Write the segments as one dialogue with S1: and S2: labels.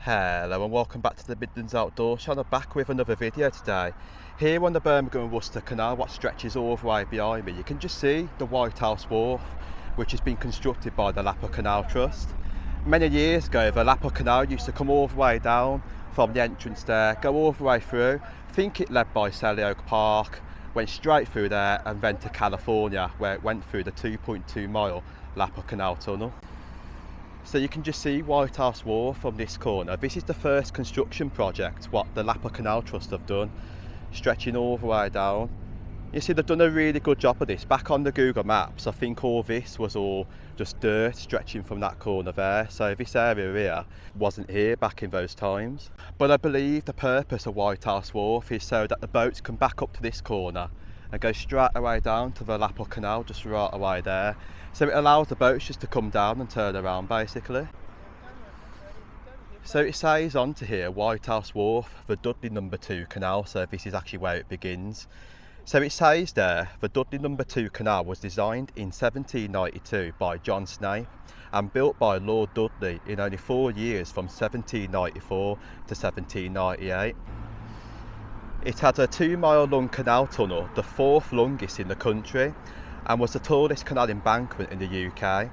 S1: Hello and welcome back to the Midlands Outdoor Channel, back with another video today. Here on the Birmingham and Worcester canal, what stretches all the way behind me, you can just see the Whitehouse wharf, which has been constructed by the Lapal Canal Trust. Many years ago, the Lapal Canal used to come all the way down from the entrance there, go all the way through. I think it led by Selly Park, went straight through there and then to California, where it went through the 2.2 mile Lapal Canal tunnel. So you can just see Whitehouse Wharf from this corner. This is the first construction project what the Lapal Canal Trust have done, stretching all the way down. You see they've done a really good job of this. Back on the Google Maps, I think all this was all just dirt stretching from that corner there. So this area here wasn't here back in those times. But I believe the purpose of Whitehouse Wharf is so that the boats can back up to this corner and go straight away down to the Lapal Canal, just right away there. So it allows the boats just to come down and turn around basically. So it says on to here, Whitehouse Wharf, the Dudley No. 2 canal, so this is actually where it begins. So it says there, the Dudley No. 2 canal was designed in 1792 by John Snape and built by Lord Dudley in only 4 years from 1794 to 1798. It had a 2-mile long canal tunnel, the 4th longest in the country, and was the tallest canal embankment in the UK.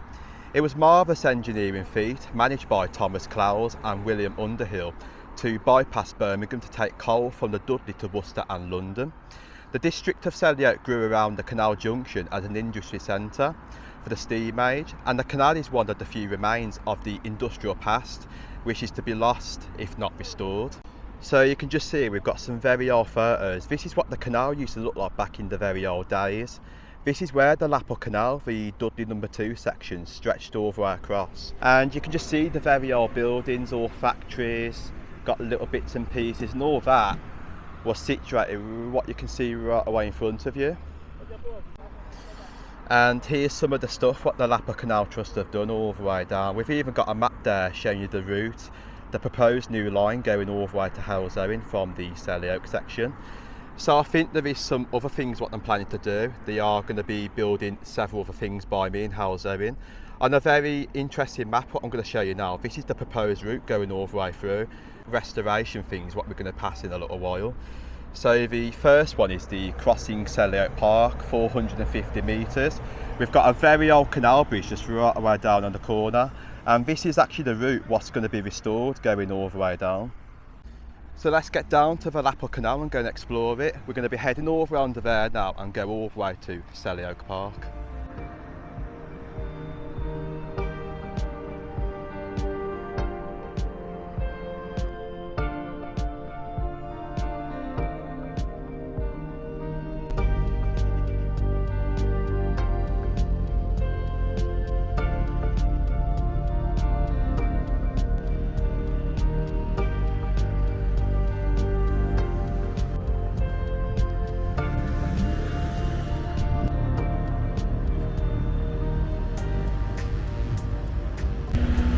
S1: It was marvellous engineering feat managed by Thomas Clowes and William Underhill to bypass Birmingham to take coal from the Dudley to Worcester and London. The district of Selly grew around the canal junction as an industry centre for the steam age, and the canal is one of the few remains of the industrial past which is to be lost if not restored. So you can just see we've got some very old photos. This is what the canal used to look like back in the very old days. This is where the Lapal Canal, the Dudley No. 2 section, stretched all the way across. And you can just see the very old buildings, all factories, got little bits and pieces, and all that was situated what you can see right away in front of you. And here's some of the stuff what the Lapal Canal Trust have done all the way down. We've even got a map there showing you the route. The proposed new line going all the way to Halesowen from the Selly section. So I think there is some other things what I'm planning to do. They are going to be building several other things by me in Halesowen. On a very interesting map what I'm going to show you now, this is the proposed route going all the way through. Restoration things what we're going to pass in a little while. So the first one is the crossing Selly Park, 450 metres. We've got a very old canal bridge just right away down on the corner. And this is actually the route what's going to be restored going all the way down. So let's get down to the Lapal Canal and go and explore it. We're going to be heading all the way under there now and go all the way to Selly Park.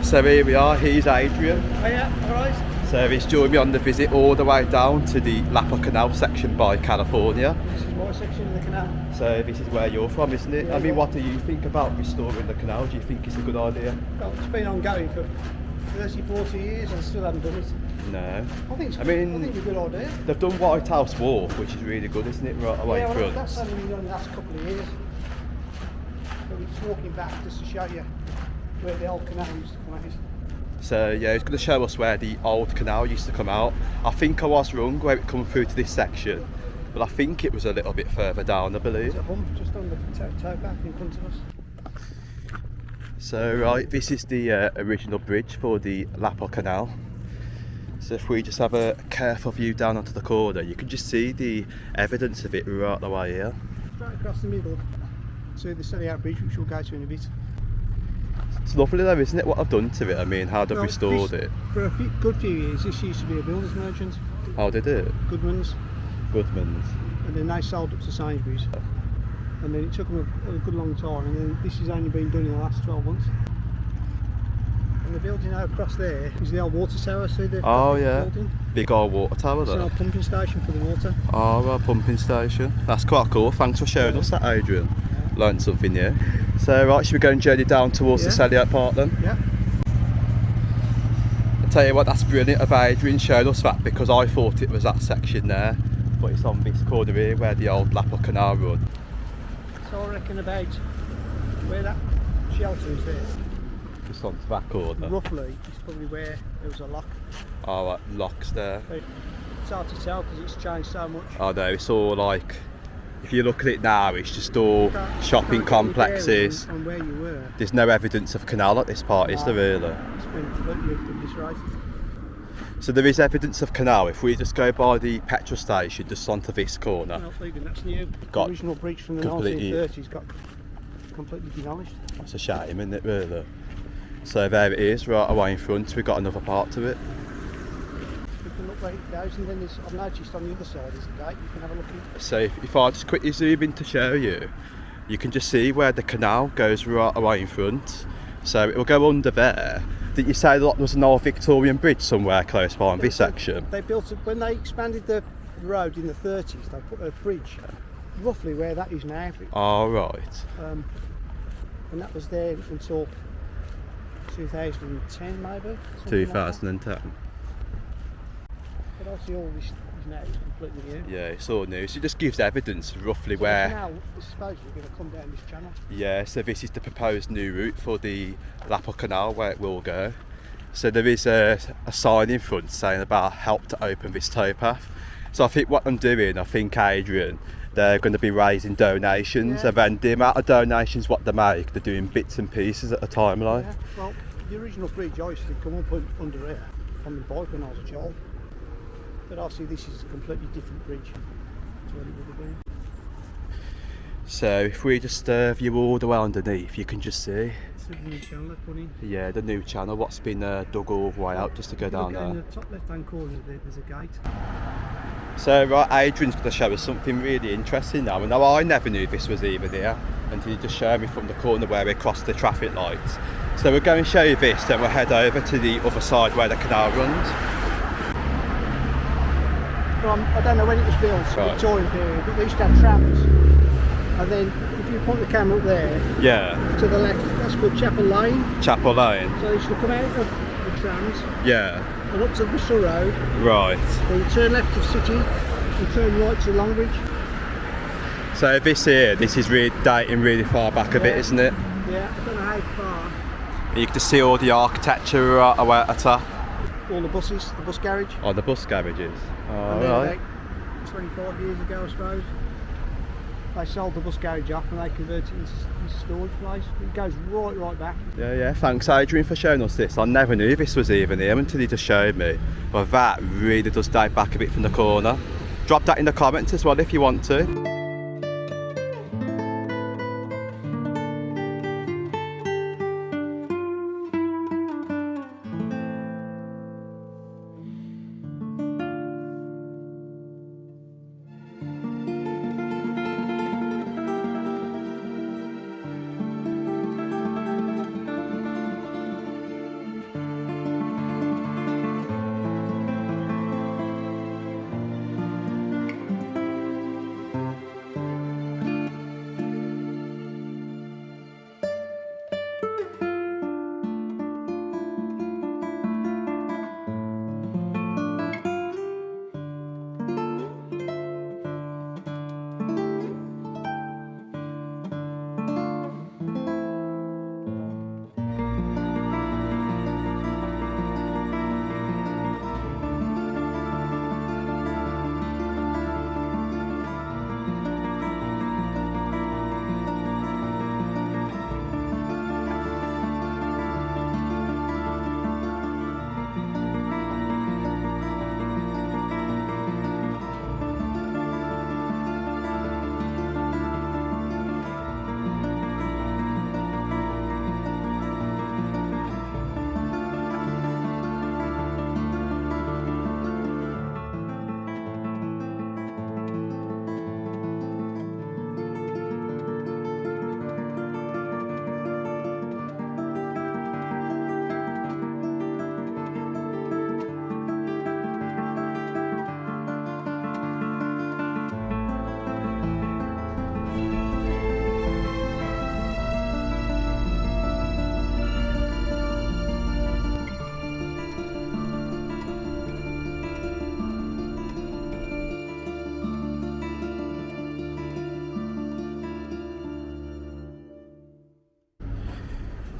S1: So here we are, here's Adrian.
S2: Oh yeah, alright.
S1: So he's joined me on the visit all the way down to the Lapal Canal section by California.
S2: This is my section of the canal.
S1: So this is where you're from, isn't it?
S2: Yeah,
S1: I mean, what do you think about restoring the canal? Do you think it's a good idea?
S2: Well, it's been ongoing for 30, 40 years and still haven't done it.
S1: No.
S2: I think it's
S1: I mean,
S2: a good idea.
S1: They've done Whitehouse Wharf, which is really good, isn't it? Right away
S2: Yeah, well,
S1: front.
S2: that's only been done in the last couple of years. But we're just walking back just to show you where the old canal used to come out.
S1: So yeah, he's going to show us where the old canal used to come out. I think I was wrong where it come through to this section, but I think it was a little bit further down, I believe.
S2: There's a hump just on the tow path in front of us.
S1: So right, this is the original bridge for the Lapal Canal. So if we just have a careful view down onto the corner, you can just see the evidence of it right the way here.
S2: Straight across the middle to the Selly Bridge, which we'll go to in a bit.
S1: It's lovely though, isn't it, what I've done to it? I mean, how they've restored it.
S2: For a good few years, this used to be a builder's merchant.
S1: How did it?
S2: Goodman's.
S1: Goodman's.
S2: And then they sold up to Sainsbury's. And then it took them a good long time, and then this has only been done in the last 12 months. And the building out across there is the old water tower, see the building?
S1: Big old water tower
S2: It's
S1: there.
S2: an old pumping station for the water.
S1: Oh, well, pumping station. That's quite cool. Thanks for showing us that, Adrian. Learned something new. So right, should we go and journey down towards the Selly Park then?
S2: Yeah.
S1: Tell you what, that's brilliant of Adrian showing us that, because I thought it was that section there, but it's on this corner here where the old lapal canal run.
S2: So I reckon about where that shelter is there,
S1: Just onto that corner.
S2: roughly, is probably where there was a lock.
S1: Oh, right, locks there.
S2: But it's hard to tell because it's changed so much.
S1: Oh no, it's all like, if you look at it now, it's just all shopping
S2: Can't get any
S1: complexes.
S2: bearing on where you were.
S1: There's no evidence of canal at this part, is there really?
S2: It's been completely obliterated.
S1: So there is evidence of canal. If we just go by the petrol station, just onto this corner.
S2: Not leaving, that's new.
S1: Got
S2: The original bridge from the
S1: completely-
S2: 1930s got completely demolished.
S1: That's a shame, isn't it, really? So there it is, right away in front. We've got another part to it.
S2: You can look where it goes, and then I've noticed on the other side there's a gate. You can have a look in.
S1: So if I just quickly zoom in to show you, you can just see where the canal goes right away in front. So it will go under there. Did you say that there was an old Victorian bridge somewhere close by in this section?
S2: They built it when they expanded the road in the 30s. They put a bridge roughly where that is now.
S1: Oh, right.
S2: And that was there until 2010 maybe. something like that.
S1: 2010.
S2: But obviously all this is now completely new.
S1: Yeah, it's all new. So it just gives evidence roughly
S2: So
S1: where.
S2: the canal is supposedly going to come down this channel.
S1: Yeah, so this is the proposed new route for the Lapal Canal, where it will go. So there is a sign in front saying about help to open this towpath. So I think what I'm doing, I think Adrian, they're going to be raising donations,
S2: Yeah.
S1: and then the amount of donations what they make, they're doing bits and pieces at a time, like.
S2: Yeah, well, the original bridge I used to come up under here on the bike when I was a child. But obviously this is a completely different bridge to what it would have been.
S1: So if we just view all the way underneath, you can just see,
S2: It's a new channel they've put in.
S1: yeah, the new channel, what's been dug all the way out just to go down
S2: Look in
S1: there.
S2: the top left hand corner there's a gate.
S1: So right, Adrian's going to show us something really interesting now. And now I never knew this was even here until he just showed me from the corner where we crossed the traffic lights. So we're going to show you this, then we'll head over to the other side where the canal runs.
S2: I don't know when it was built,
S1: Right.
S2: Victorian period, but they used to have trams. And then if you point the camera up there,
S1: Yeah,
S2: to the left, that's called Chapel Lane.
S1: Chapel Lane.
S2: So you used to come out of the trams
S1: Yeah,
S2: and up to Bristol Road,
S1: right.
S2: then you turn left to City and turn right to Longbridge.
S1: So this here, this is really dating really far back a bit,
S2: Yeah.
S1: isn't it?
S2: Yeah, I don't know how far.
S1: You can just see all the architecture right away at the top.
S2: All the buses, the bus garage.
S1: Oh, the bus garages. Oh,
S2: And then
S1: right.
S2: about 25 years ago, I suppose, they sold the bus garage off and they converted it into a storage place. It goes right back.
S1: Yeah, thanks Adrian for showing us this. I never knew this was even here until he just showed me. But that really does date back a bit from the corner. Drop that in the comments as well if you want to.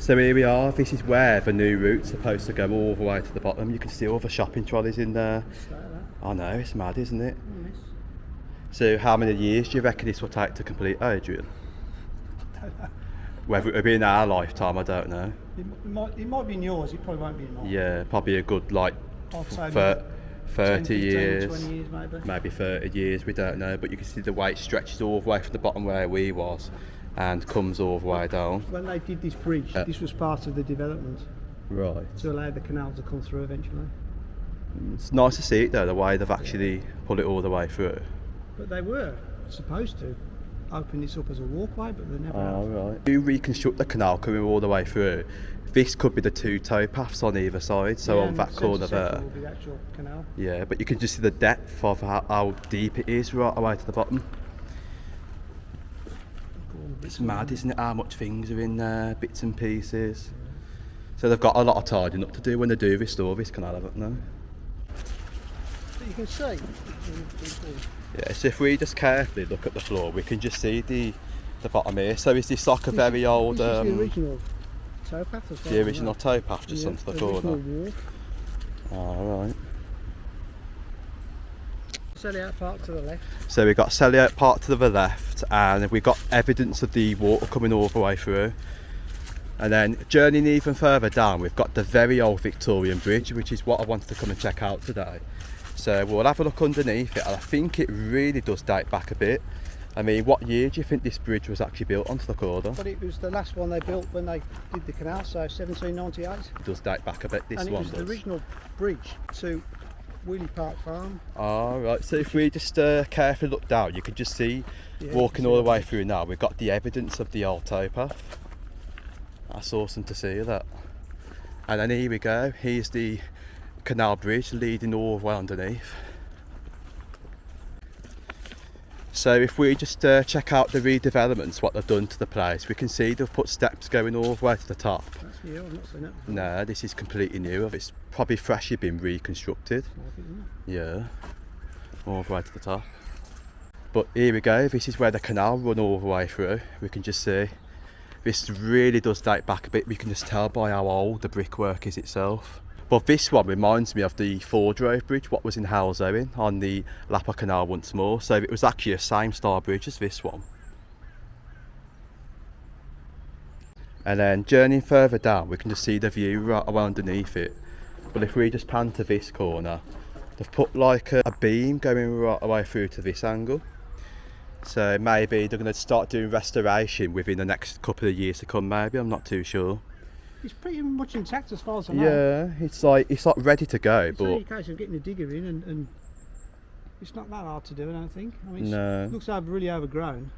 S1: So here we are, this is where the new route's supposed to go all the way to the bottom. You can see all the shopping trolleys in there. I know, it's mad, isn't it?
S2: Yes.
S1: So how many years do you reckon this will take to complete, Adrian? Whether it'll be in our lifetime, I don't know.
S2: It might be in yours, it probably won't be in mine.
S1: Yeah, probably a good like
S2: I'd say
S1: 30
S2: 10, 15,
S1: years,
S2: 20 years
S1: maybe 30 years, we don't know. But you can see the way it stretches all the way from the bottom where we was and comes all the way down.
S2: When they did this bridge, this was part of the development
S1: Right.
S2: to allow the canal to come through eventually.
S1: It's nice to see it though, the way they've actually put it all the way through.
S2: But they were supposed to open this up as a walkway, but they never
S1: Oh,
S2: have.
S1: right. You reconstruct the canal coming all the way through. This could be the two towpaths on either side, so
S2: Yeah,
S1: on
S2: and
S1: that
S2: the
S1: corner
S2: centre
S1: there.
S2: section will be the actual canal.
S1: Yeah, but you can just see the depth of how deep it is right away to the bottom. It's mad, isn't it, how much things are in there, bits and pieces. So they've got a lot of tidying up to do when they do restore this canal, haven't they?
S2: But you can see.
S1: Yeah, so if we just carefully look at the floor, we can just see the bottom here. So is this like a very old...
S2: This is the original towpath as well.
S1: the original towpath just onto the corner?
S2: Wharf.
S1: Oh, right.
S2: Selly out park to the left.
S1: So we've got selly out part to the left, and we've got evidence of the water coming all the way through. And then journeying even further down, we've got the very old Victorian bridge, which is what I wanted to come and check out today. So we'll have a look underneath it, and I think it really does date back a bit. I mean, what year do you think this bridge was actually built onto the corridor?
S2: But it was the last one they built when they did the canal, so 1798.
S1: It does date back a bit, this
S2: And it
S1: one
S2: was
S1: does.
S2: the original bridge to Weoley Park Farm.
S1: Oh, right, so if we just carefully look down, you can just see,
S2: Yeah,
S1: walking
S2: you
S1: all
S2: can
S1: the
S2: see
S1: way through now, we've got the evidence of the old towpath. That's awesome to see that. And then here we go, here's the canal bridge leading all the way underneath. So if we just check out the redevelopments, what they've done to the place, we can see they've put steps going all the way to the top.
S2: That's new, I've not seen it before.
S1: No, this is completely new. It's probably freshly been reconstructed.
S2: Like it, isn't it?
S1: Yeah, all the way to the top. But here we go, this is where the canal run all the way through. We can just see, this really does date back a bit. We can just tell by how old the brickwork is itself. But this one reminds me of the Ford Road Bridge, what was in Halsowing on the Lapal Canal once more. So it was actually the same style bridge as this one. And then journeying further down, we can just see the view right underneath it. But if we just pan to this corner, they've put like a beam going right away through to this angle. So maybe they're going to start doing restoration within the next couple of years to come, maybe, I'm not too sure.
S2: It's pretty much intact as far as I know.
S1: Yeah, it's like ready to go,
S2: It's
S1: but
S2: only a case of getting the digger in and it's not that hard to do, I don't think. I mean,
S1: No.
S2: it looks really overgrown.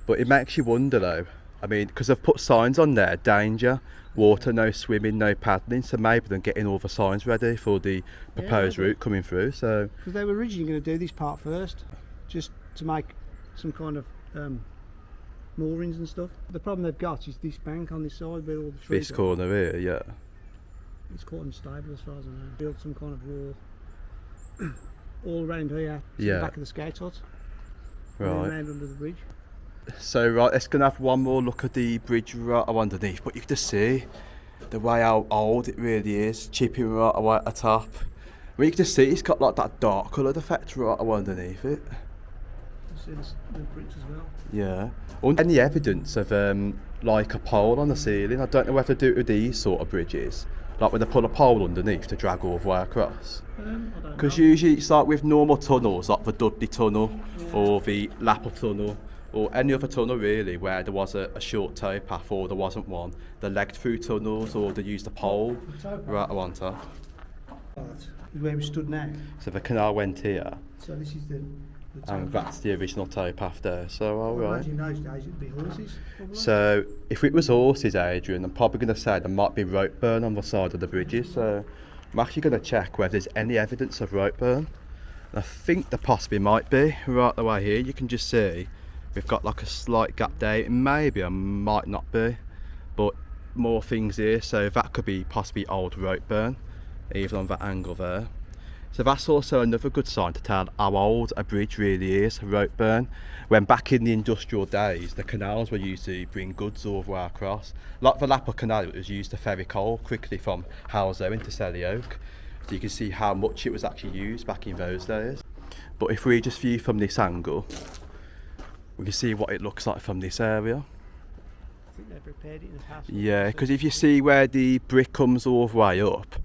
S1: but it makes you wonder though. I mean, because they've put signs on there, danger, water, no swimming, no paddling, so maybe they're getting all the signs ready for the proposed route coming through. So
S2: Because they were originally going to do this part first, just to make some kind of moorings and stuff. The problem they've got is this bank on this side where all the trees
S1: this
S2: are.
S1: corner here, yeah.
S2: It's quite unstable as far as I know. Built some kind of wall all around here to
S1: Yeah.
S2: the back of the skate hut. And
S1: Right.
S2: then around under the bridge.
S1: So right, let's gonna have one more look at the bridge right underneath, but you can just see the way how old it really is, chipping right away at the top. I mean, you can just see it's got like that dark coloured effect right away underneath it.
S2: You see the bricks as well.
S1: Yeah. Any evidence of like a pole on the ceiling? I don't know whether to do it with these sort of bridges, like when they put a pole underneath to drag all the way across.
S2: I don't
S1: Because
S2: know.
S1: usually it's like with normal tunnels, like the Dudley tunnel or the lapal tunnel, or any other tunnel really, where there was a short towpath or there wasn't one. They legged through tunnels or they used a pole right on top.
S2: Part is where we stood now.
S1: So the canal went here,
S2: So this is the
S1: and that's the original towpath there. So all right.
S2: Imagine those days it'd be horses. Probably.
S1: So if it was horses, Adrian, I'm probably going to say there might be rope burn on the side of the bridges. So I'm actually going to check whether there's any evidence of rope burn. And I think there possibly might be. Right the way here, you can just see we've got like a slight gap there. Maybe it might not be, but more things here. So that could be possibly old rope burn, even on that angle there. So that's also another good sign to tell how old a bridge really is, Ropeburn. When back in the industrial days, the canals were used to bring goods all the way across. Like the Lapal Canal, it was used to ferry coal quickly from Halesowen to Selly. So you can see how much it was actually used back in those days. But if we just view from this angle, we can see what it looks like from this area.
S2: I think they've repaired it in the past.
S1: Yeah, because if you see where the brick comes all the way up,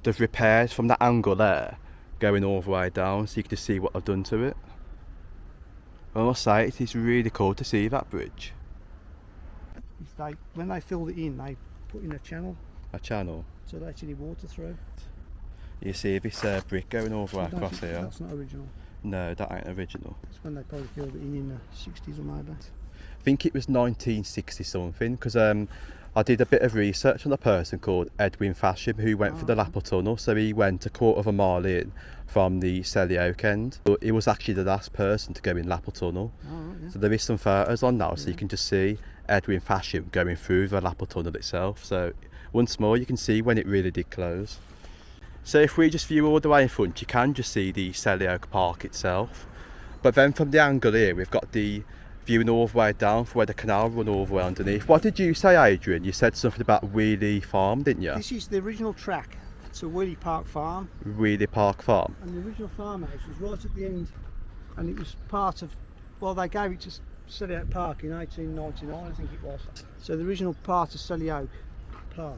S1: they've repaired from that angle there, going all the way down, so you can just see what they've done to it. I must say, it is really cool to see that bridge.
S2: It's like, when they filled it in, they put in a channel,
S1: A channel.
S2: so they actually water through.
S1: You see this brick going all the way
S2: I don't
S1: across
S2: think
S1: here.
S2: That's not original.
S1: No, that ain't original.
S2: It's when they probably filled it in the 60s or maybe.
S1: I think it was 1960 something, because I did a bit of research on a person called Edwin Fasham who went for the Lapal Tunnel. So he went a quarter of a mile in from the Selly Oak end. But he was actually the last person to go in Lapal Tunnel.
S2: Right, yeah.
S1: So there is some photos on now, so you can just see Edwin Fasham going through the Lapal Tunnel itself. So once more, you can see when it really did close. So if we just view all the way in front, you can just see the Selly Oak Park itself. But then from the angle here, we've got the viewing all the way down for where the canal run all the way underneath. What did you say, Adrian? You said something about Weoley Farm, didn't you?
S2: This is the original track to Weoley Park Farm.
S1: Weoley Park Farm.
S2: And the original farmhouse was right at the end, and it was part of, well, they gave it to Selly Oak Park in 1899, I think it was. So the original part of Selly Oak Park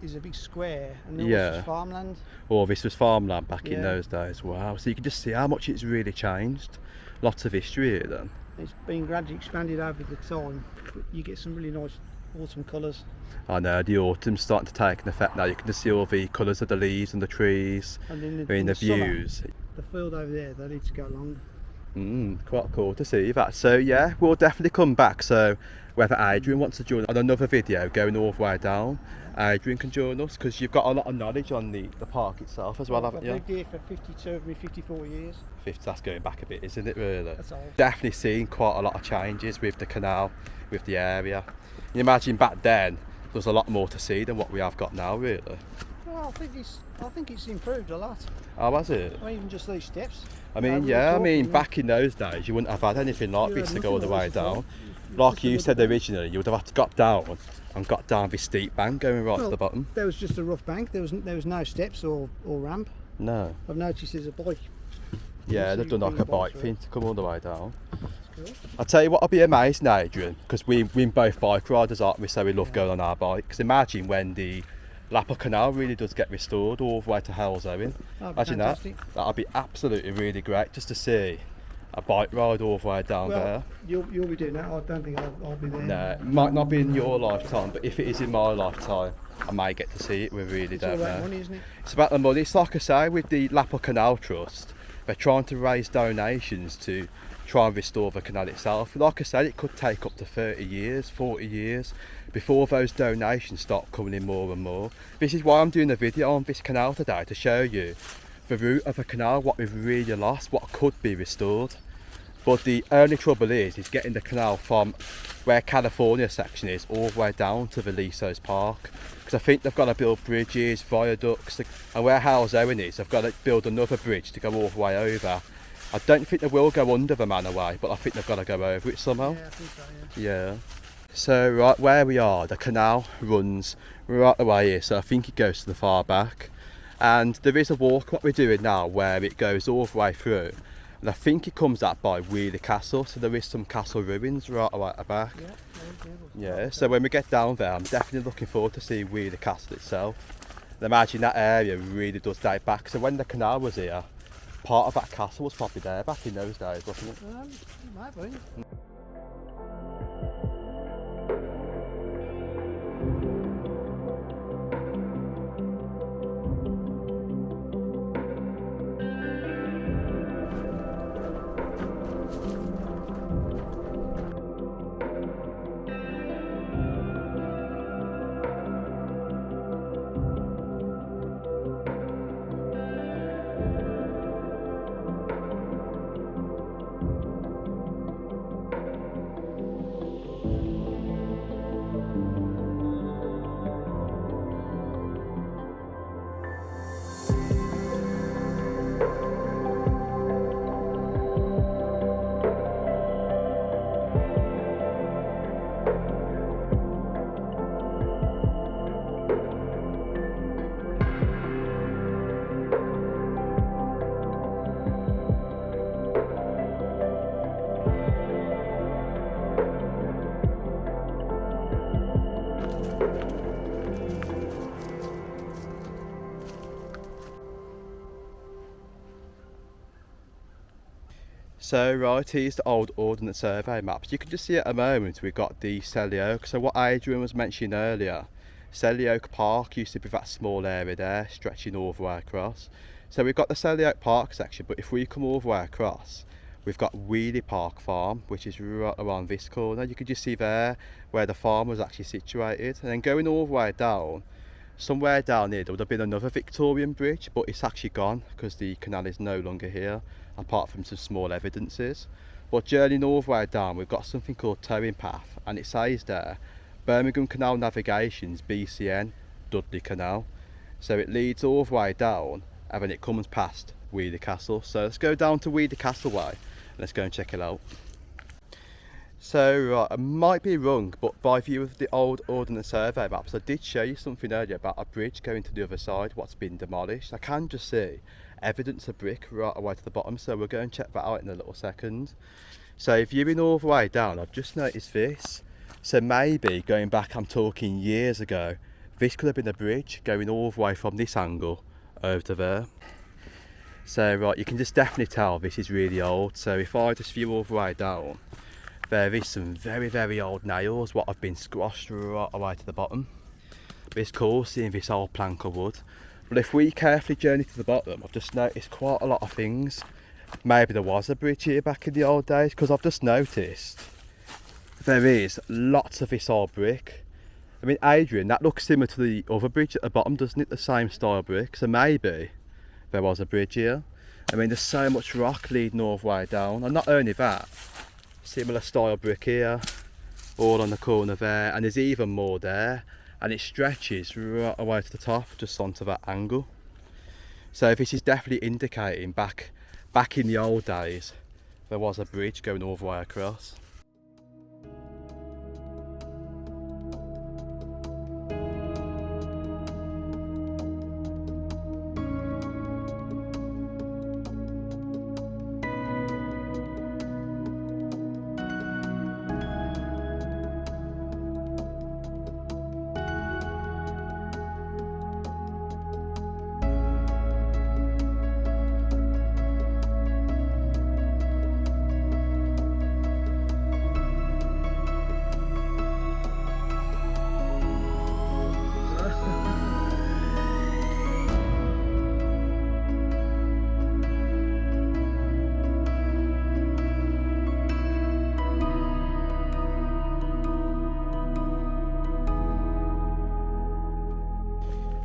S2: is a big square, and there was just farmland.
S1: Oh, this was farmland back in
S2: Yeah.
S1: those days. Wow. So you can just see how much it's really changed. Lots of history here then.
S2: It's been gradually expanded over the time, but you get some really nice autumn colours.
S1: I know, the autumn's starting to take an effect now. You can just see all the colours of the leaves and the trees.
S2: And in
S1: I mean, the
S2: summer,
S1: views.
S2: the field over there, they need to go longer.
S1: Quite cool to see that. So yeah, we'll definitely come back. So whether Adrian wants to join on another video going all the way down, Adrian can join us, because you've got a lot of knowledge on the park itself as well, haven't
S2: I've
S1: you?
S2: lived here for 52, maybe 54 years.
S1: 50, that's going back a bit, isn't it, really?
S2: That's old.
S1: Definitely seen quite a lot of changes with the canal, with the area. You imagine back then, there was a lot more to see than what we have got now, really.
S2: Well, I think it's improved a lot.
S1: Oh, was it?
S2: Or even just these steps.
S1: I mean, yeah, I mean, back in those days, you wouldn't have had anything like
S2: You
S1: this
S2: had
S1: to go all the
S2: nothing
S1: way
S2: like this
S1: down.
S2: before.
S1: Like
S2: Just
S1: you
S2: a
S1: said
S2: little
S1: originally, you would have had to got down and got down this steep bank going right to the bottom.
S2: There was just a rough bank. There was no steps or ramp.
S1: No.
S2: I've noticed there's a bike.
S1: Yeah,
S2: So
S1: they've
S2: you
S1: done
S2: bring
S1: like
S2: the
S1: a bike
S2: through.
S1: thing to come all the way down.
S2: Cool.
S1: I'll tell you what, I'll be amazed, Adrian, because we're both bike riders, aren't we? So we love going on our bikes. Imagine when the Lapal Canal really does get restored all the way to Halesowen.
S2: That'd be
S1: Imagine that.
S2: fantastic.
S1: That'd be absolutely really great just to see a bike ride all the way down
S2: Well,
S1: there.
S2: you'll be doing that. I don't think I'll be there.
S1: No, it might not be in your lifetime, but if it is in my lifetime, I may get to see it. We really
S2: It's all
S1: don't
S2: about
S1: know.
S2: money, isn't it?
S1: It's about the money. It's like I say, with the Lapal Canal Trust, they're trying to raise donations to try and restore the canal itself. Like I said, it could take up to 30 years, 40 years before those donations start coming in more and more. This is why I'm doing a video on this canal today, to show you the route of a canal, what we've really lost, what could be restored. But the only trouble is getting the canal from where California section is all the way down to the Lisos Park. Because I think they've got to build bridges, viaducts, and where Halesowen is, they've got to build another bridge to go all the way over. I don't think they will go under the Manaway, but I think they've got to go over it somehow.
S2: Yeah, I think so, yeah.
S1: Yeah. So right where we are, the canal runs right away here, so I think it goes to the far back. And there is a walk, what we're doing now, where it goes all the way through. And I think it comes up by Weoley Castle, so there is some castle ruins right away at the back. Yeah, so when we get down there, I'm definitely looking forward to seeing Weoley Castle itself. And imagine that area really does date back. So when the canal was here, part of that castle was probably there back in those days, wasn't it?
S2: It might be.
S1: So right, here's the old Ordnance Survey maps. You can just see at the moment we've got the Selly Oak. So what Adrian was mentioning earlier, Selly Oak Park used to be that small area there, stretching all the way across. So we've got the Selly Oak Park section, but if we come all the way across, we've got Weoley Park Farm, which is right around this corner. You can just see there where the farm was actually situated. And then going all the way down, somewhere down here there would have been another Victorian bridge, but it's actually gone because the canal is no longer here, apart from some small evidences. But journeying all the way down, we've got something called towing path, and it says there Birmingham Canal Navigation's BCN Dudley Canal. So it leads all the way down and then it comes past Weoley Castle. So let's go down to Weoley Castle way and let's go and check it out. So right, I might be wrong, but by view of the old Ordnance Survey maps, I did show you something earlier about a bridge going to the other side, what's been demolished. I can just see evidence of brick right away to the bottom, so we'll go and check that out in a little second. So viewing all the way down, I've just noticed this. So maybe going back, I'm talking years ago, this could have been a bridge going all the way from this angle over to there. So right, you can just definitely tell this is really old. So if I just view all the way down, there is some very old nails what have been squashed right away to the bottom. But it's cool seeing this old plank of wood. But if we carefully journey to the bottom, I've just noticed quite a lot of things. Maybe there was a bridge here back in the old days, because I've just noticed there is lots of this old brick. I mean, Adrian, that looks similar to the other bridge at the bottom, doesn't it? The same style brick. So maybe there was a bridge here. I mean, there's so much rock leading all the way down. And not only that, similar style brick here, all on the corner there, and there's even more there, and it stretches right away to the top, just onto that angle. So this is definitely indicating back in the old days, there was a bridge going all the way across.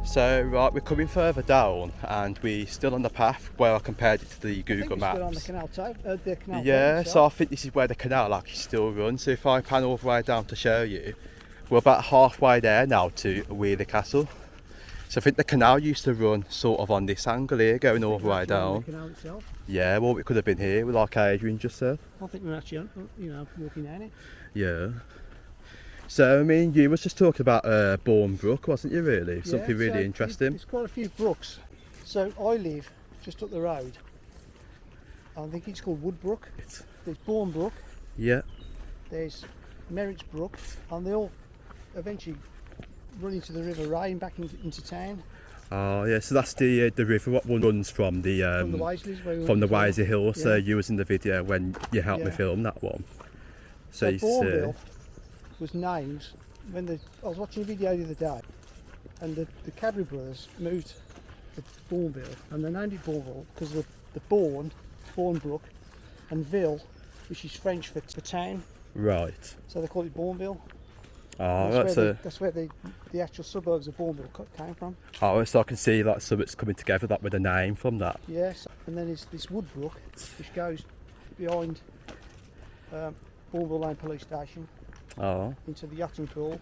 S1: So right, we're coming further down and we're still on the path where I compared it to the Google Maps.
S2: On the canal the canal
S1: yeah, so I think this is where the canal actually still runs. So if I pan all the way down to show you, we're about halfway there now to Weoley Castle. So I think the canal used to run sort of on this angle here, going all the way down.
S2: The canal itself?
S1: Yeah, well, it could have been here, like Adrian just said.
S2: I think we're actually, walking down it.
S1: Yeah. So, I mean, you was just talking about Bourne Brook, wasn't you, really? Something really interesting.
S2: There's quite a few brooks. So, I live just up the road. I think it's called Woodbrook. There's Bourne Brook.
S1: Yeah.
S2: There's Merritt's Brook. And they all eventually run into the River Ray and back into town.
S1: Oh, yeah, so that's the river what one runs from the Weisleys Hill. So, you was in the video when you helped me film that one.
S2: So Bourneville was named when I was watching a video the other day, and the Cadbury brothers moved to Bourneville, and they named it Bourneville because of the Bourne Brook, and Ville, which is French for town.
S1: Right.
S2: So they call it Bourneville.
S1: Oh,
S2: that's where the actual suburbs of Bourneville came from.
S1: Oh, so I can see like something's coming together that with a name from that.
S2: Yes, and then there's this Woodbrook, which goes behind Bourneville Lane Police Station.
S1: Oh.
S2: Into the yachting pool.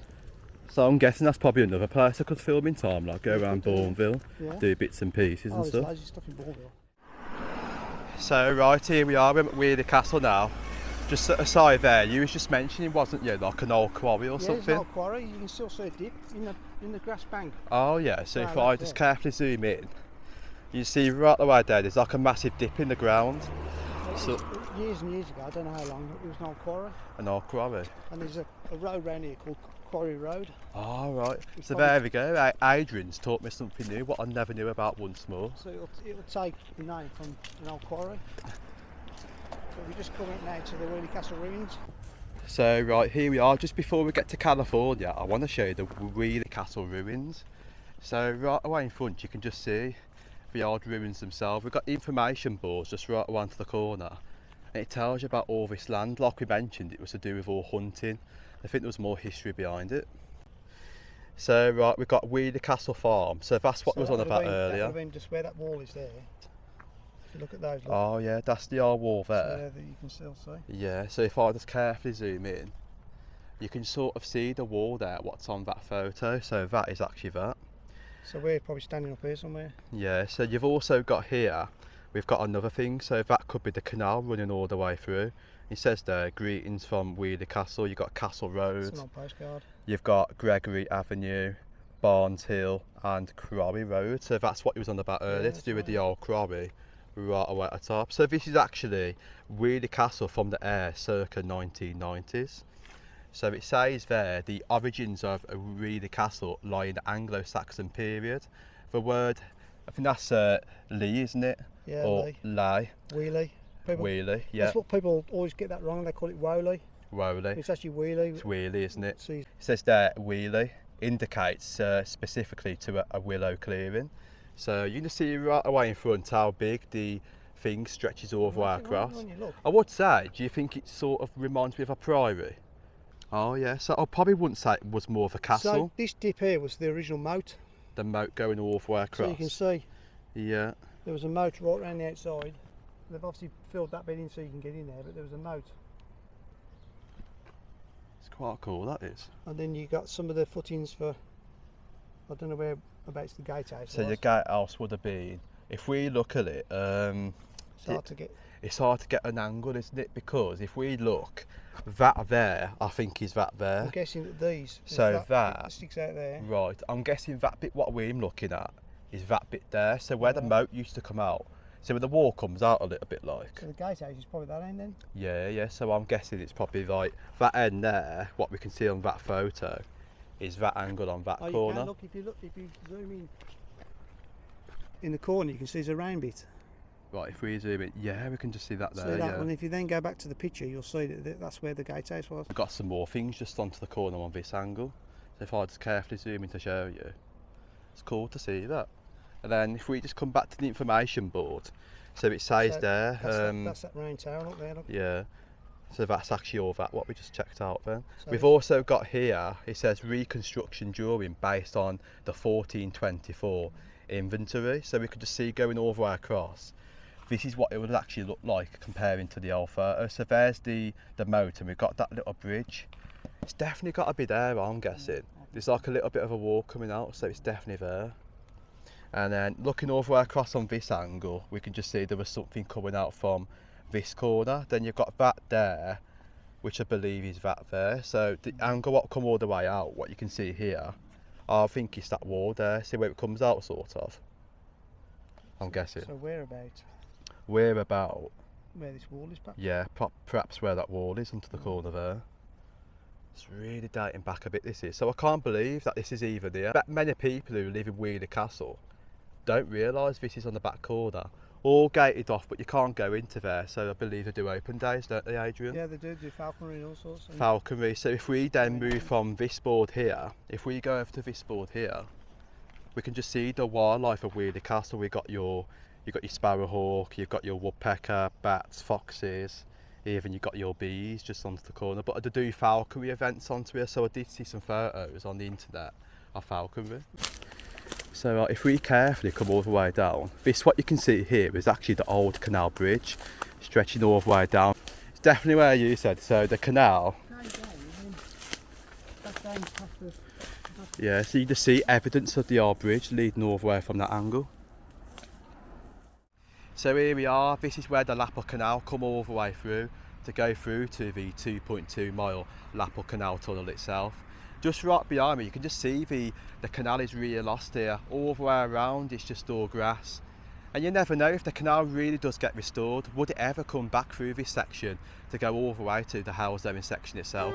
S1: So I'm guessing that's probably another place I could film in time, like go around Bourneville, do bits and pieces and stuff.
S2: There's loads of stuff in Bourneville.
S1: So right, here we are, we're at Weoley Castle now. Just aside there, you was just mentioning, wasn't you, like an old quarry or something?
S2: Yeah, an old quarry. You can still see a dip in the grass bank.
S1: Oh yeah, so if I just carefully zoom in, you see right away there, there's like a massive dip in the ground. So
S2: years and years ago, I don't know how long, it was an old quarry.
S1: An old quarry.
S2: And there's a road around here called Quarry Road.
S1: Oh right, so there we go. Adrian's taught me something new, what I never knew about once more.
S2: So it'll take the name from an old quarry. But we just come up now to the Weoley Castle ruins.
S1: So right, here we are, just before we get to California. I want to show you the Weoley Castle ruins. So right away in front you can just see the old ruins themselves. We've got information boards just right around to the corner, and it tells you about all this land. Like we mentioned, it was to do with all hunting. I think there was more history behind it. So right, we've got Weoley Castle Farm, so that's what was on about earlier.
S2: That would have been just where that wall is there. If you look at those. Look.
S1: Oh yeah, that's the old wall there.
S2: So there that you can still see.
S1: Yeah, so if I just carefully zoom in, you can sort of see the wall there, what's on that photo. So that is actually that.
S2: So we're probably standing up here somewhere.
S1: Yeah, so you've also got here, we've got another thing, so that could be the canal running all the way through. It says there, greetings from Weoley Castle. You've got Castle Road.
S2: It's an old postcard.
S1: You've got Gregory Avenue, Barnes Hill and Quarry Road. So that's what he was on about earlier, to do with the old quarry right away at the top. So this is actually Weoley Castle from the air circa 1990s. So it says there, the origins of Weoley Castle lie in the Anglo-Saxon period. The word, I think that's Lee, isn't it?
S2: Yeah,
S1: or
S2: Lee.
S1: Lay.
S2: Weoley.
S1: Weoley, yeah.
S2: That's what people always get that wrong. They call it Weoley.
S1: Weoley.
S2: It's actually Weoley.
S1: It's Weoley, isn't it?
S2: See.
S1: It says there, Weoley indicates specifically to a willow clearing. So you can see right away in front how big the thing stretches all the way across. I would say, do you think it sort of reminds me of a priory? Oh yeah, so I probably wouldn't say it was more of a castle.
S2: So this dip here was the original moat.
S1: The moat going all the way across.
S2: So you can see.
S1: Yeah.
S2: There was a moat right around the outside. They've obviously filled that bit in so you can get in there, but there was a moat.
S1: It's quite cool, that is.
S2: And then you got some of the footings for, I don't know whereabouts the gatehouse
S1: So
S2: was.
S1: the gatehouse would have been, if we look at it, it's hard to get an angle, isn't it? Because if we look, that there, I think is that there.
S2: I'm guessing that these.
S1: So that
S2: sticks out there.
S1: Right, I'm guessing that bit what we're looking at is that bit there. So where the moat used to come out. So where the wall comes out a little bit like.
S2: So the gatehouse is probably that end then?
S1: Yeah, so I'm guessing it's probably like that end there, what we can see on that photo, is that angle on that corner.
S2: Look, if you zoom in the corner, you can see there's a round bit.
S1: Right, if we zoom in, yeah, we can just see that there.
S2: See that,
S1: yeah.
S2: and if you then go back to the picture, you'll see that that's where the gatehouse was.
S1: We've got some more things just onto the corner on this angle. So if I just carefully zoom in to show you, it's cool to see that. And then if we just come back to the information board, so it says there.
S2: That's that round tower up there. Look.
S1: Yeah. So that's actually all that what we just checked out then.
S2: So
S1: we've also got here, it says reconstruction drawing based on the 1424 inventory. So we could just see going all the way across. This is what it would actually look like comparing to the old photo. So there's the moat, and we've got that little bridge. It's definitely got to be there, I'm guessing. There's like a little bit of a wall coming out, so it's definitely there. And then looking all the way across on this angle, we can just see there was something coming out from this corner. Then you've got that there, which I believe is that there. So the angle what come all the way out, what you can see here, I think it's that wall there. See where it comes out, sort of. I'm guessing.
S2: So whereabouts?
S1: Where about?
S2: Where this wall is, perhaps?
S1: Yeah, perhaps where that wall is onto the corner there. It's really dating back a bit, this is. So I can't believe that this is even here. But many people who live in Weoley Castle don't realise this is on the back corner. All gated off, but you can't go into there. So I believe they do open days, don't they, Adrian?
S2: Yeah, they do falconry and all sorts.
S1: Falconry. So if we then move from this board here, if we go over to this board here, we can just see the wildlife of Weoley Castle. You've got your sparrowhawk, you've got your woodpecker, bats, foxes, even you've got your bees just onto the corner. But I do falconry events onto here, so I did see some photos on the internet of falconry. So if we carefully come all the way down, what you can see here is actually the old canal bridge stretching all the way down. It's definitely where you said, so the canal. Yeah, so you just see evidence of the old bridge leading all the way from that angle. So here we are, this is where the Lapal Canal come all the way through to go through to the 2.2 mile Lapal Canal tunnel itself. Just right behind me, you can just see the canal is really lost here. All the way around, it's just all grass. And you never know if the canal really does get restored, would it ever come back through this section to go all the way to the Hell's End section itself?